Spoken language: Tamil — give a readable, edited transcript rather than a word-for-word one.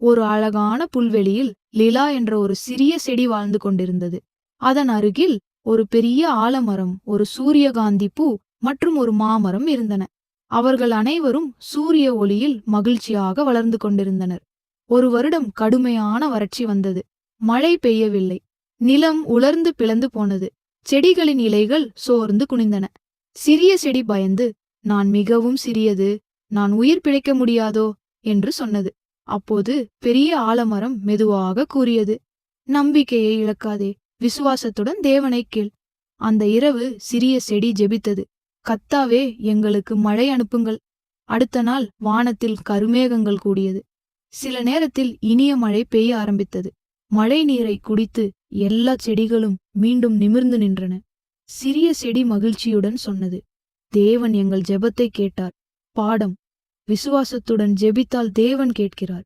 ஒரு அழகான புல்வெளியில் லிலா என்ற ஒரு சிறிய செடி வாழ்ந்து கொண்டிருந்தது. அதன் அருகில் ஒரு பெரிய ஆலமரம், ஒரு சூரியகாந்தி பூ மற்றும் ஒரு மாமரம் இருந்தன. அவர்கள் அனைவரும் சூரிய ஒளியில் மகிழ்ச்சியாக வளர்ந்து கொண்டிருந்தனர். ஒரு வருடம் கடுமையான வறட்சி வந்தது. மழை பெய்யவில்லை. நிலம் உலர்ந்து பிளந்து போனது. செடிகளின் இலைகள் சோர்ந்து குனிந்தன. சிறிய செடி பயந்து, நான் மிகவும் சிறியது, நான் உயிர் பிழைக்க முடியாதோ என்று சொன்னது. அப்போது பெரிய ஆலமரம் மெதுவாக கூறியது, நம்பிக்கையை இழக்காதே, விசுவாசத்துடன் தேவனை கேள். அந்த இரவு சிறிய செடி ஜெபித்தது, கர்த்தாவே, எங்களுக்கு மழை அனுப்புங்கள். அடுத்த நாள் வானத்தில் கருமேகங்கள் கூடியது. சில நேரத்தில் இனிய மழை பெய்ய ஆரம்பித்தது. மழை நீரை குடித்து எல்லா செடிகளும் மீண்டும் நிமிர்ந்து நின்றன. சிறிய செடி மகிழ்ச்சியுடன் சொன்னது, தேவன் எங்கள் ஜெபத்தை கேட்டார். பாடம்: விசுவாசத்துடன் ஜெபித்தால் தேவன் கேட்கிறார்.